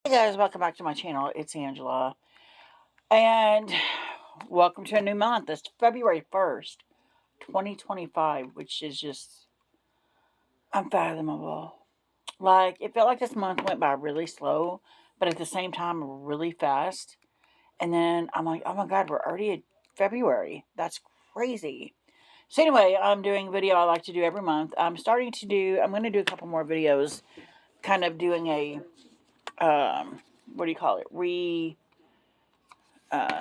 Hey guys, welcome back to my channel. It's Angela. And welcome to a new month. It's February 1st, 2025, which is just unfathomable. Like, it felt like this month went by really slow, but at the same time, really fast. And then I'm like, oh my God, we're already at February. That's crazy. So anyway, I'm doing a video I like to do every month. I'm going to do a couple more videos, kind of doing what do you call it? uh,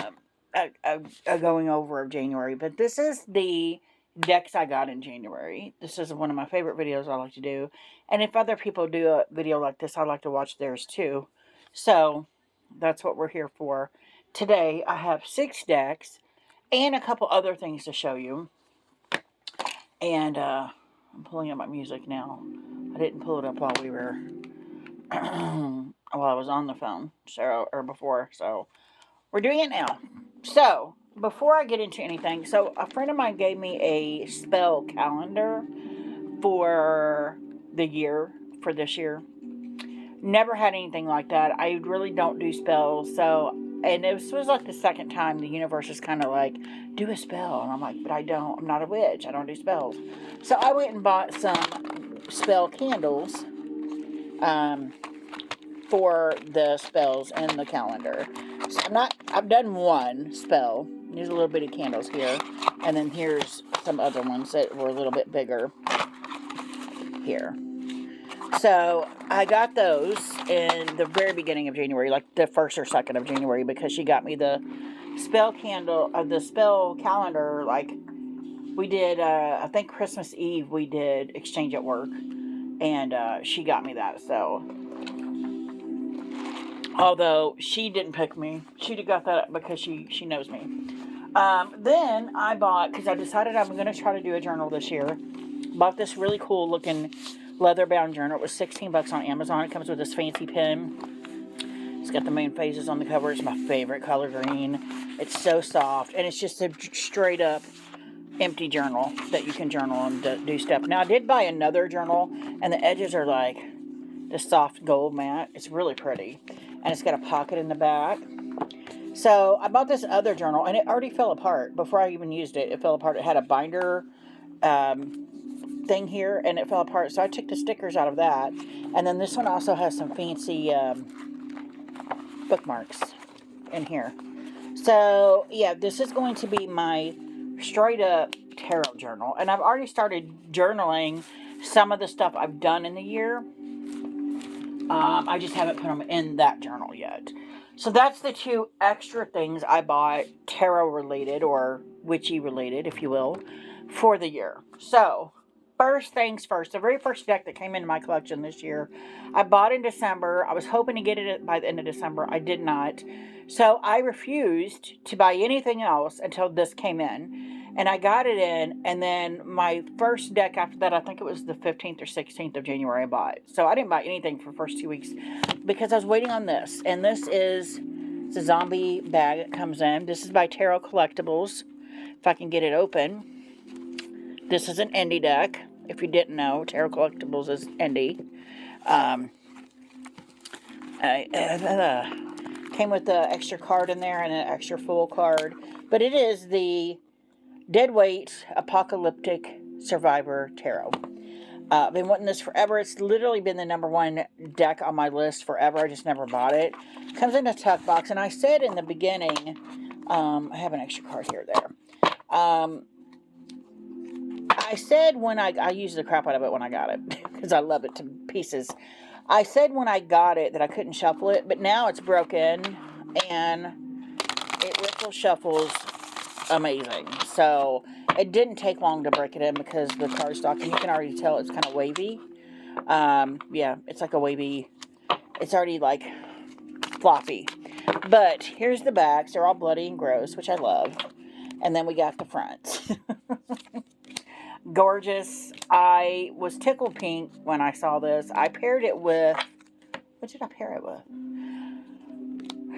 a going over of January. But this is the decks I got in January. This is one of my favorite videos I like to do. And if other people do a video like this, I like to watch theirs too. So that's what we're here for. Today I have 6 decks and a couple other things to show you. And I'm pulling up my music now. I didn't pull it up while we were while I was on the phone, or before. So we're doing it now. So, before I get into anything, so a friend of mine gave me a spell calendar for the year, for this year. Never had anything like that. I really don't do spells, so, and this was like the second time the universe is kind of like, do a spell. And I'm like, but I don't, I'm not a witch. I don't do spells. So I went and bought some spell candles, for the spells and the calendar. So I've done one spell. There's a little bit of candles here. And then here's some other ones that were a little bit bigger here. So I got those in the very beginning of January, like the 1st or 2nd of January, because she got me the spell the spell calendar. Like, we did, I think Christmas Eve, we did exchange at work. And she got me that, so. Although she didn't pick me. She got that because she knows me. Then I bought, because I decided I'm going to try to do a journal this year. Bought this really cool looking leather bound journal. It was $16 on Amazon. It comes with this fancy pen. It's got the moon phases on the cover. It's my favorite color, green. It's so soft. And it's just a straight up empty journal that you can journal and do stuff. Now, I did buy another journal, and the edges are like the soft gold matte. It's really pretty. And it's got a pocket in the back. So I bought this other journal, and it already fell apart before I even used it. It fell apart. It had a binder thing here, and it fell apart. So I took the stickers out of that. And then this one also has some fancy bookmarks in here. So yeah, this is going to be my straight up tarot journal. And I've already started journaling some of the stuff I've done in the year. I just haven't put them in that journal yet. So that's the 2 extra things I bought, tarot related or witchy related, if you will, for the year. So, first things first, the very first deck that came into my collection this year, I bought in December. I was hoping to get it by the end of December. I did not. So I refused to buy anything else until this came in. And I got it in, and then my first deck after that, I think it was the 15th or 16th of January, I bought. So I didn't buy anything for the first 2 weeks because I was waiting on this. And this is the zombie bag that comes in. This is by Tarot Collectibles, if I can get it open. This is an indie deck. If you didn't know, Tarot Collectibles is indie. Came with the extra card in there and an extra full card. But it is the Deadweight Apocalyptic Survivor Tarot. I've been wanting this forever. It's literally been the number 1 deck on my list forever. I just never bought it. Comes in a tuck box. And I said in the beginning, I have an extra card here, there. I said when I used the crap out of it when I got it. Because I love it to pieces. I said when I got it that I couldn't shuffle it. But now it's broken. And it ripple shuffles amazing. So it didn't take long to break it in because the cardstock, and you can already tell it's kind of wavy. Yeah, it's like a wavy, it's already like floppy. But here's the backs. They're all bloody and gross, which I love. And then we got the front. Gorgeous. I was tickled pink when I saw this. I paired it with, what did I pair it with?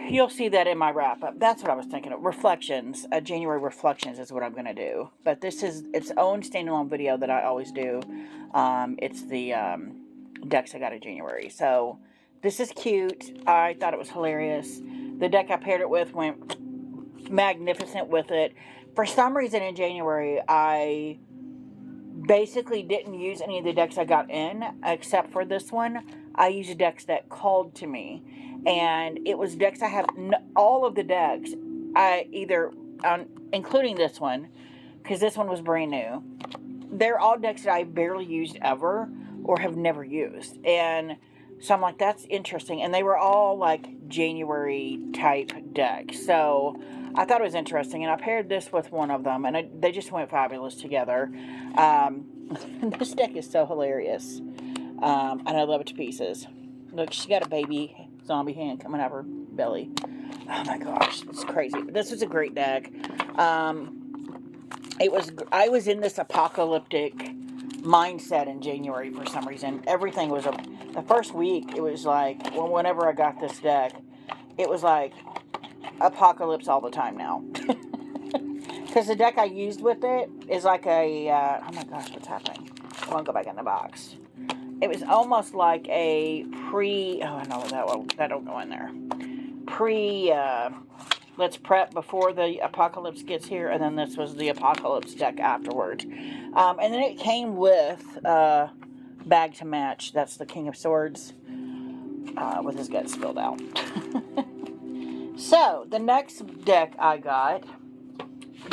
You'll see that in my wrap-up. That's what I was thinking of. Reflections. January Reflections is what I'm going to do. But this is its own standalone video that I always do. It's the decks I got in January. So this is cute. I thought it was hilarious. The deck I paired it with went magnificent with it. For some reason in January, I basically didn't use any of the decks I got in, except for this one. I used decks that called to me. And it was decks I have, all of the decks, including this one, because this one was brand new. They're all decks that I barely used ever or have never used. And so I'm like, that's interesting. And they were all like January type decks. So I thought it was interesting. And I paired this with one of them. And they just went fabulous together. This deck is so hilarious. And I love it to pieces. Look, she got a baby zombie hand coming out of her belly. Oh my gosh, it's crazy. But this was a great deck. I was in this apocalyptic mindset in January for some reason. Everything was the first week. It was like, whenever I got this deck, it was like apocalypse all the time now. Because the deck I used with it is like oh my gosh, what's happening? I want to go back in the box. It was almost like a oh, no, that don't go in there. Let's prep before the apocalypse gets here, and then this was the apocalypse deck afterwards. And then it came with bag to match. That's the King of Swords with his guts spilled out. So, the next deck I got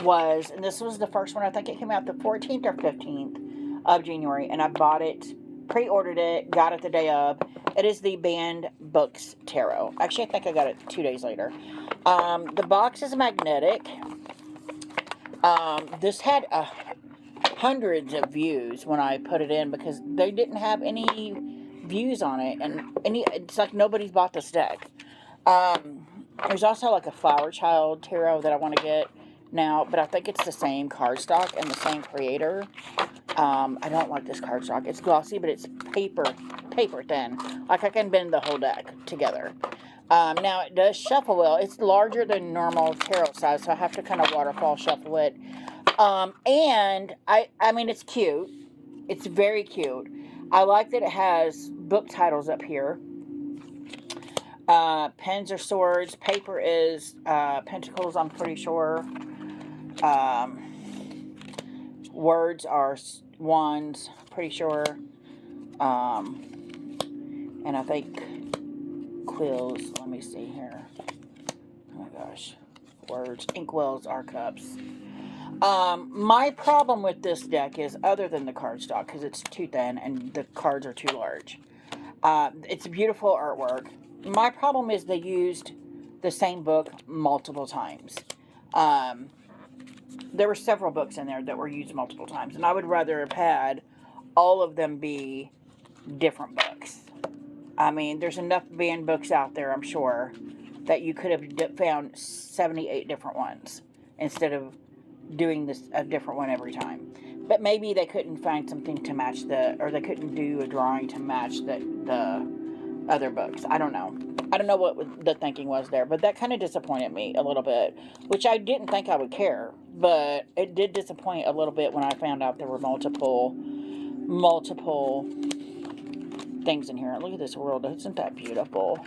was, and this was the first one, I think it came out the 14th or 15th of January, and I bought it, pre-ordered it, got it the day of. It is the Banned Books Tarot. Actually, I think I got it 2 days later. The box is magnetic. This had hundreds of views when I put it in because they didn't have any views on it, and it's like nobody's bought this deck. There's also like a Flower Child Tarot that I want to get now, but I think it's the same cardstock and the same creator. I don't like this cardstock. It's glossy, but it's paper thin. Like I can bend the whole deck together. Now it does shuffle well. It's larger than normal tarot size, so I have to kind of waterfall shuffle it. And I mean, it's cute. It's very cute. I like that it has book titles up here. Pens are swords. Paper is pentacles, I'm pretty sure. Words are wands, pretty sure. And I think quills, let me see here. Oh my gosh. Words, inkwells are cups. My problem with this deck is, other than the cardstock, because it's too thin and the cards are too large. It's beautiful artwork. My problem is they used the same book multiple times. There were several books in there that were used multiple times, and I would rather have had all of them be different books. I mean, there's enough banned books out there, I'm sure, that you could have found 78 different ones instead of doing a different one every time. But maybe they couldn't find something to match or they couldn't do a drawing to match the other books. I don't know. I don't know what the thinking was there, but that kind of disappointed me a little bit, which I didn't think I would care, but it did disappoint a little bit when I found out there were multiple things in here. Look at this world. Isn't that beautiful?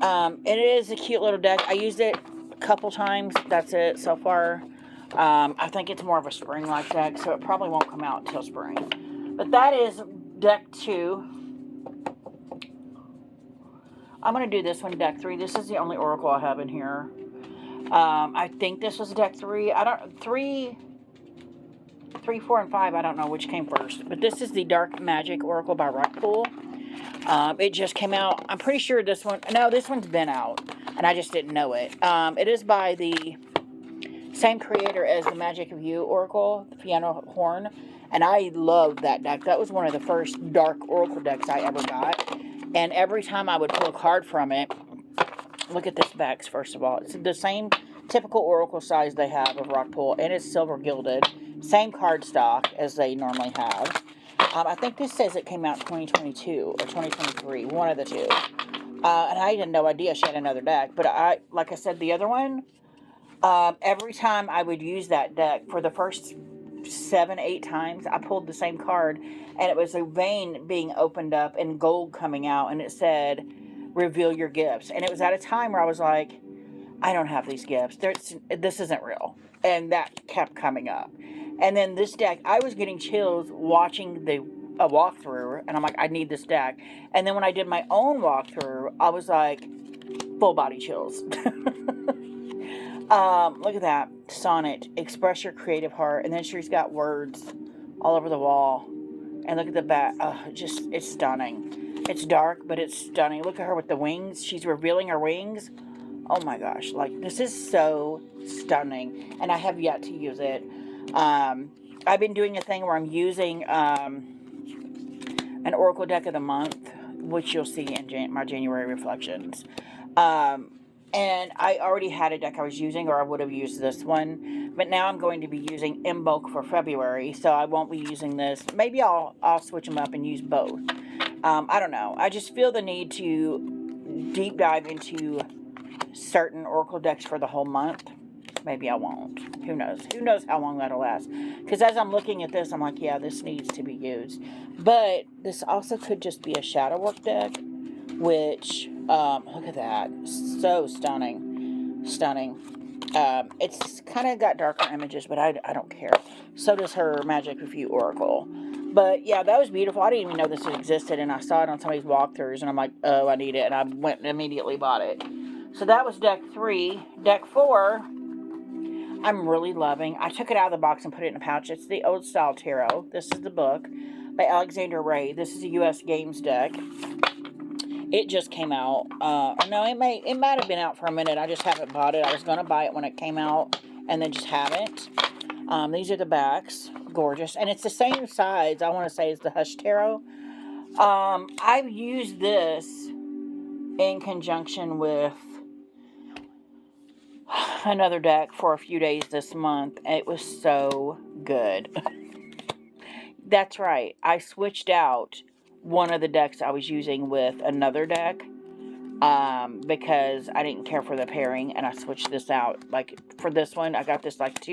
It is a cute little deck. I used it a couple times. That's it so far. I think it's more of a spring-like deck, so it probably won't come out until spring. But that is deck 2. I'm going to do this one, deck 3. This is the only oracle I have in here. I think this was deck 3. 3, 4, and 5, I don't know which came first. But this is the Dark Magic Oracle by Rockpool. It just came out. I'm pretty sure this one's been out, and I just didn't know it. It is by the same creator as the Magic of You Oracle, the Piano Horn. And I love that deck. That was one of the first dark oracle decks I ever got. And every time I would pull a card from it, look at this backs, first of all. It's the same typical oracle size they have of Rockpool, and it's silver gilded. Same card stock as they normally have. I think this says it came out in 2022 or 2023, one of the two. And I had no idea she had another deck. But like I said, the other one, every time I would use that deck for the first 7, 8 times, I pulled the same card, and it was a vein being opened up and gold coming out, and it said, reveal your gifts. And it was at a time where I was like, I don't have these gifts. This isn't real. And that kept coming up. And then this deck, I was getting chills watching a walkthrough, and I'm like, I need this deck. And then when I did my own walkthrough, I was like, full body chills. Look at that. Sonnet. Express your creative heart. And then she's got words all over the wall. And look at the back. It's stunning. It's dark, but it's stunning. Look at her with the wings. She's revealing her wings. Oh my gosh. Like, this is so stunning. And I have yet to use it. I've been doing a thing where I'm using an Oracle deck of the month, which you'll see in my January reflections. And I already had a deck I was using, or I would have used this one. But now I'm going to be using Imbolc for February, so I won't be using this. Maybe I'll switch them up and use both. I don't know. I just feel the need to deep dive into certain Oracle decks for the whole month. Maybe I won't. Who knows? Who knows how long that'll last? Because as I'm looking at this, I'm like, yeah, this needs to be used. But this also could just be a shadow work deck, which, look at that. So stunning. Stunning. It's kind of got darker images, but I don't care. So does her Magic Review Oracle. But yeah, that was beautiful. I didn't even know this existed, and I saw it on somebody's walkthroughs, and I'm like, oh, I need it. And I went and immediately bought it. So that was deck 3. Deck 4, I'm really loving. I took it out of the box and put it in a pouch. It's the Old Style Tarot. This is the book by Alexander Ray. This is a U.S. Games deck. It just came out. No, it might have been out for a minute. I just haven't bought it. I was going to buy it when it came out and then just haven't. These are the backs. Gorgeous. And it's the same size, I want to say, as the Hush Tarot. I've used this in conjunction with another deck for a few days this month. It was so good. That's right. I switched out one of the decks I was using with another deck because I didn't care for the pairing, and I switched this out. Like, for this one, I got this like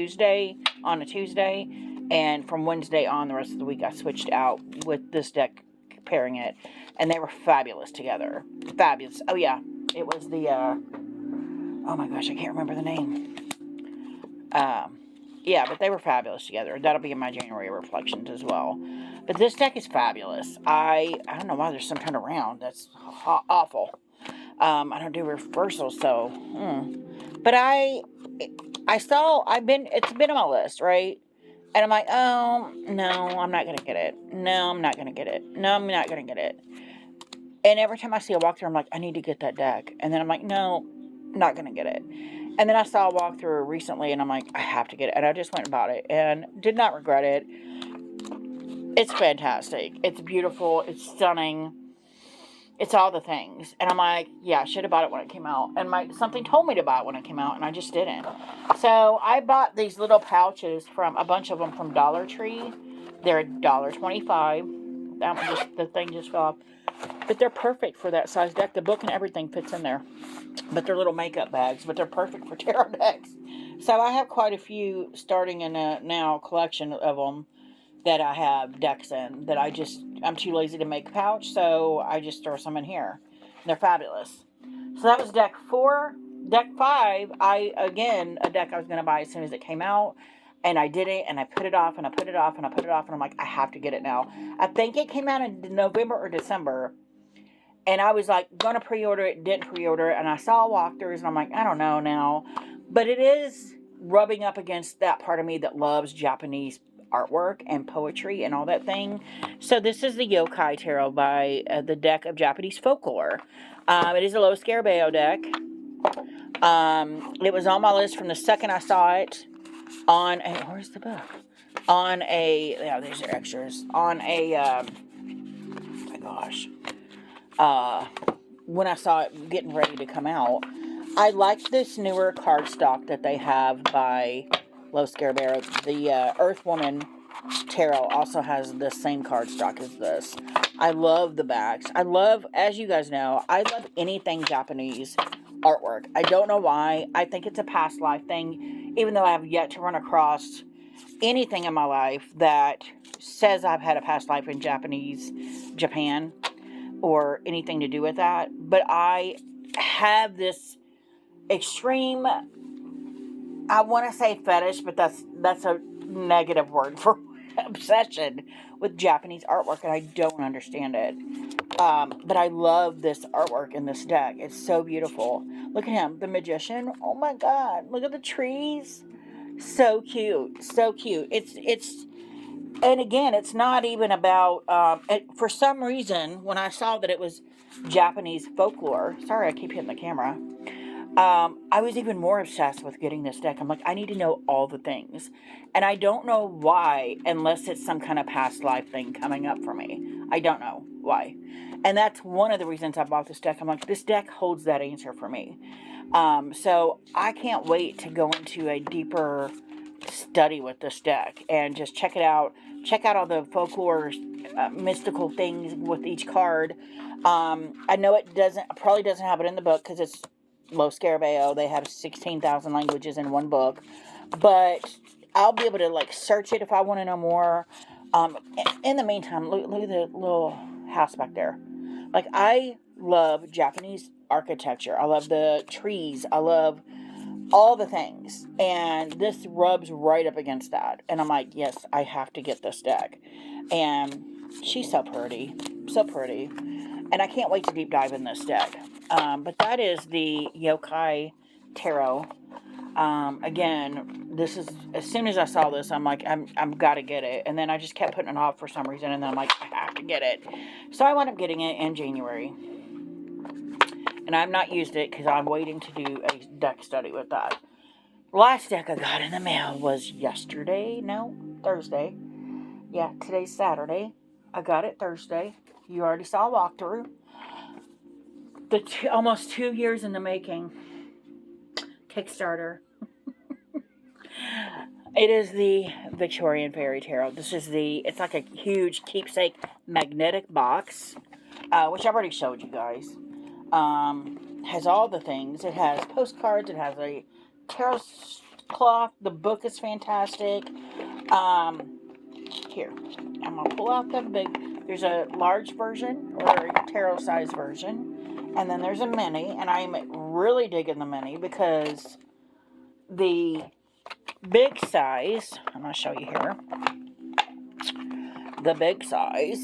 on a Tuesday, and from Wednesday on the rest of the week, I switched out with this deck, pairing it, and they were fabulous together. Fabulous. Oh yeah, it was the oh my gosh, I can't remember the name. Yeah, but they were fabulous together. That'll be in my January reflections as well. But this deck is fabulous. I don't know why there's some kind of round. That's awful. I don't do reversals, so. But it's been on my list, right? And I'm like, oh, no, I'm not going to get it. No, I'm not going to get it. No, I'm not going to get it. And every time I see a walkthrough, I'm like, I need to get that deck. And then I'm like, no, not going to get it. And then I saw a walkthrough recently, and I'm like, I have to get it. And I just went and bought it, and did not regret it. It's fantastic. It's beautiful. It's stunning. It's all the things. And I'm like, yeah, I should have bought it when it came out. And something told me to buy it when it came out, and I just didn't. So I bought these little pouches from a bunch of them from Dollar Tree. They're $1.25. The thing just fell off. But they're perfect for that size deck. The book and everything fits in there. But they're little makeup bags. But they're perfect for tarot decks. So I have quite a few starting in a now collection of them that I have decks in. That I'm too lazy to make a pouch. So I just throw some in here. They're fabulous. So that was deck 4. Deck 5, a deck I was going to buy as soon as it came out. And I did it, and I put it off, and I put it off, and I put it off, and I'm like, I have to get it now. I think it came out in November or December, and I was like, gonna pre-order it, didn't pre-order it, and I saw walkthroughs, and I'm like, I don't know now. But it is rubbing up against that part of me that loves Japanese artwork and poetry and all that thing. So this is the Yokai Tarot by the deck of Japanese folklore. It is a Lo Scarabeo deck. It was on my list from the second I saw it. Where's the book? These are extras. When I saw it getting ready to come out, I like this newer cardstock that they have by Lo Scarabeo. The Earth Woman Tarot also has the same cardstock as this. I love the backs. As you guys know, I love anything Japanese artwork. I don't know why. I think it's a past life thing, even though I have yet to run across anything in my life that says I've had a past life in Japan, or anything to do with that. But I have this extreme, I want to say fetish, but that's a negative word for obsession with Japanese artwork, and I don't understand it. But I love this artwork in this deck. It's so beautiful. Look at him, the magician. Oh my God! Look at the trees. So cute, so cute. It's and again, it's not even about. For some reason, when I saw that it was Japanese folklore, sorry, I keep hitting the camera. I was even more obsessed with getting this deck. I'm like, I need to know all the things. And I don't know why, unless it's some kind of past life thing coming up for me. I don't know why. And that's one of the reasons I bought this deck. I'm like, this deck holds that answer for me. So I can't wait to go into a deeper study with this deck and just check it out. Check out all the folklore, mystical things with each card. I know it probably doesn't have it in the book because it's Lo Scarabeo. They have 16,000 languages in one book, but I'll be able to like search it if I want to know more. In the meantime, look at the little house back there. Like, I love Japanese architecture. I love the trees. I love all the things, and this rubs right up against that. And I'm like, yes, I have to get this deck. And she's so pretty, and I can't wait to deep dive in this deck. But that is the Yokai Tarot. Again, this is, as soon as I saw this, I'm like, I'm gotta get it. And then I just kept putting it off for some reason, and then I'm like, I have to get it. So I wound up getting it in January. And I've not used it because I'm waiting to do a deck study with that. Last deck I got in the mail was Thursday. Yeah, today's Saturday. I got it Thursday. You already saw a walkthrough. Almost 2 years in the making. Kickstarter. It is the Victorian Fairy Tarot. It's like a huge keepsake magnetic box, which I've already showed you guys. Has all the things. It has postcards. It has a tarot cloth. The book is fantastic. Here, I'm going to pull out there's a large version or a tarot size version. And then there's a mini. And I'm really digging the mini because the big size, I'm going to show you here. The big size,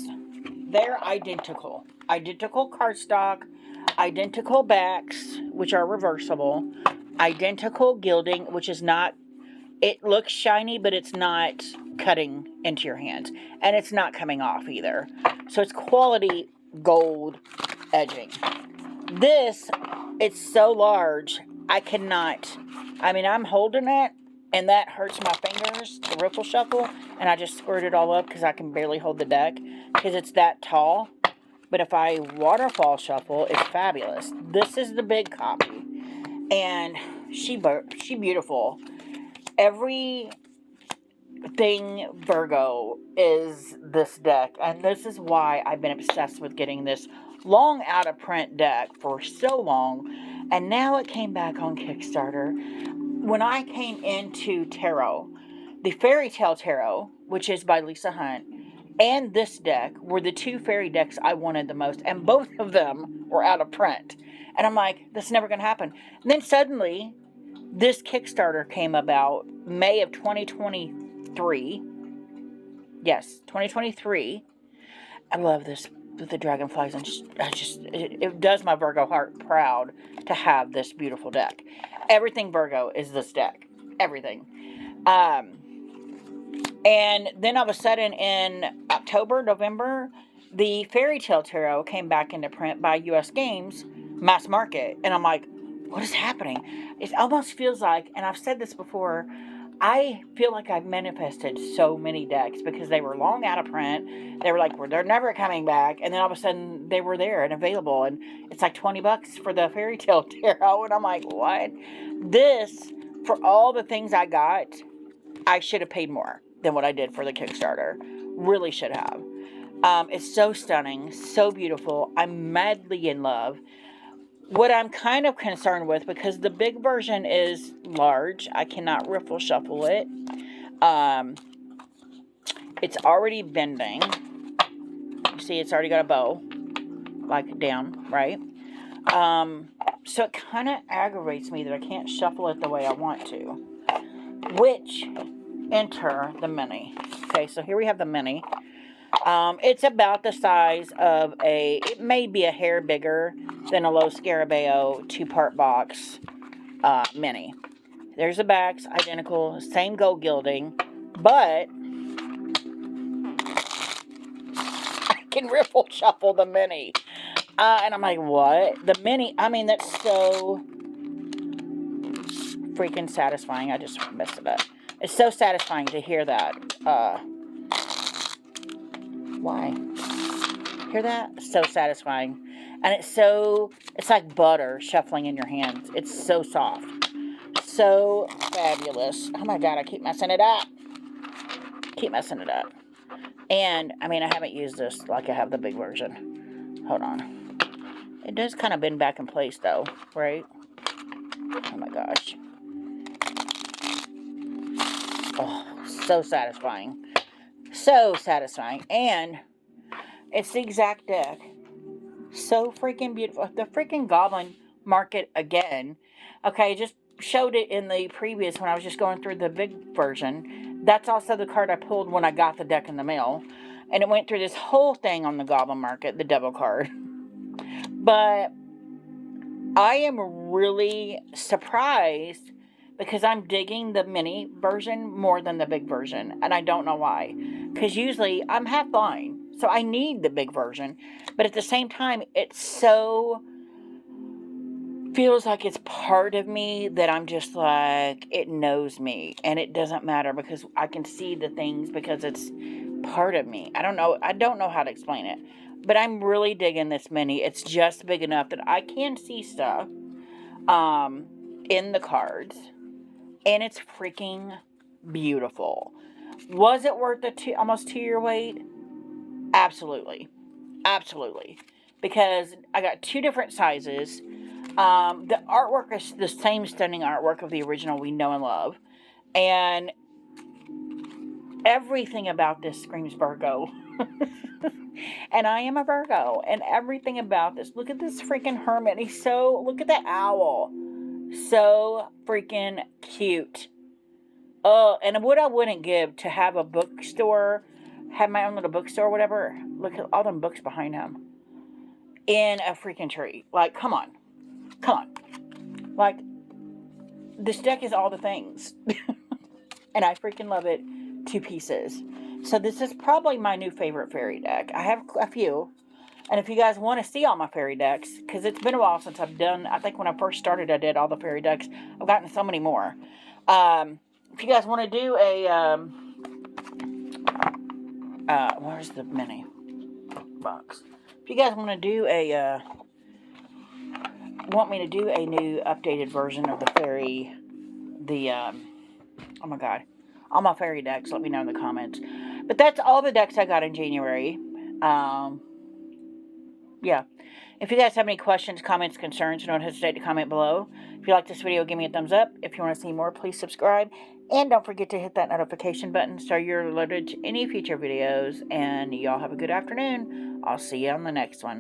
they're identical. Identical cardstock, identical backs, which are reversible, identical gilding, which is not, it looks shiny, but it's not cutting into your hands. And it's not coming off either. So it's quality gold edging. This, it's so large, I'm holding it, and that hurts my fingers to riffle shuffle, and I just squirt it all up because I can barely hold the deck because it's that tall. But if I waterfall shuffle, it's fabulous. This is the big copy, and she beautiful. Everything Virgo is this deck, and this is why I've been obsessed with getting this long out of print deck for so long, and now it came back on Kickstarter. When I came into tarot, the Fairy Tale Tarot, which is by Lisa Hunt, and this deck were the two fairy decks I wanted the most, and both of them were out of print. And I'm like, this is never going to happen. And then suddenly, this Kickstarter came about May of 2023. Yes, 2023. I love this with the dragonflies, and it does my Virgo heart proud to have this beautiful deck. Everything Virgo is this deck. Everything. And then all of a sudden in November, the Fairy Tale Tarot came back into print by US Games Mass Market. And I'm like, what is happening? It almost feels like, and I've said this before, I feel like I've manifested so many decks because they were long out of print. They were like, they're never coming back. And then all of a sudden they were there and available. And it's like $20 for the Fairy Tale Tarot. And I'm like, what? This, for all the things I got, I should have paid more than what I did for the Kickstarter. Really should have. It's so stunning, so beautiful. I'm madly in love. What I'm kind of concerned with, because the big version is large, I cannot riffle shuffle it. It's already bending. You see, it's already got a bow, like down, right? So it kind of aggravates me that I can't shuffle it the way I want to. Which, enter the mini. Okay, so here we have the mini. It's about the size of it may be a hair bigger than a Los Scarabeo 2-part box mini. There's the backs, identical, same gold gilding, but I can ripple shuffle the mini. And I'm like, what? The mini, I mean, that's so freaking satisfying. I just messed it up. It's so satisfying to hear that. Why? Hear that? So satisfying. And it's like butter shuffling in your hands. It's so soft. So fabulous. Oh my God, I keep messing it up. And, I mean, I haven't used this like I have the big version. Hold on. It does kind of bend back in place, though, right? Oh my gosh. Oh, so satisfying. So satisfying. And it's the exact deck. So freaking beautiful. The freaking Goblin Market again. Okay, I just showed it in the previous when I was just going through the big version. That's also the card I pulled when I got the deck in the mail. And it went through this whole thing on the Goblin Market, the devil card. But I am really surprised because I'm digging the mini version more than the big version. And I don't know why. Because usually I'm half blind. So I need the big version. But at the same time, it so feels like it's part of me that I'm just like, it knows me. And it doesn't matter because I can see the things because it's part of me. I don't know how to explain it. But I'm really digging this mini. It's just big enough that I can see stuff in the cards. And it's freaking beautiful. Was it worth the almost 2-year wait? Absolutely. Absolutely. Because I got 2 different sizes. The artwork is the same stunning artwork of the original we know and love. And everything about this screams Virgo. And I am a Virgo. And everything about this. Look at this freaking hermit. Look at that owl. So freaking cute. Oh, and what I wouldn't give to have a bookstore, have my own little bookstore or whatever. Look at all them books behind him. In a freaking tree. Like, come on. Like, this deck is all the things. And I freaking love it to pieces. So this is probably my new favorite fairy deck. I have a few. And if you guys want to see all my fairy decks, because it's been a while since I've done, I think when I first started I did all the fairy decks. I've gotten so many more. If you guys want to do a, where's the mini box? If you guys want to do want me to do a new updated version of the fairy, oh my God, all my fairy decks, let me know in the comments. But that's all the decks I got in January. Yeah. If you guys have any questions, comments, concerns, don't hesitate to comment below. If you like this video, give me a thumbs up. If you want to see more, please subscribe. And don't forget to hit that notification button so you're alerted to any future videos. And y'all have a good afternoon. I'll see you on the next one.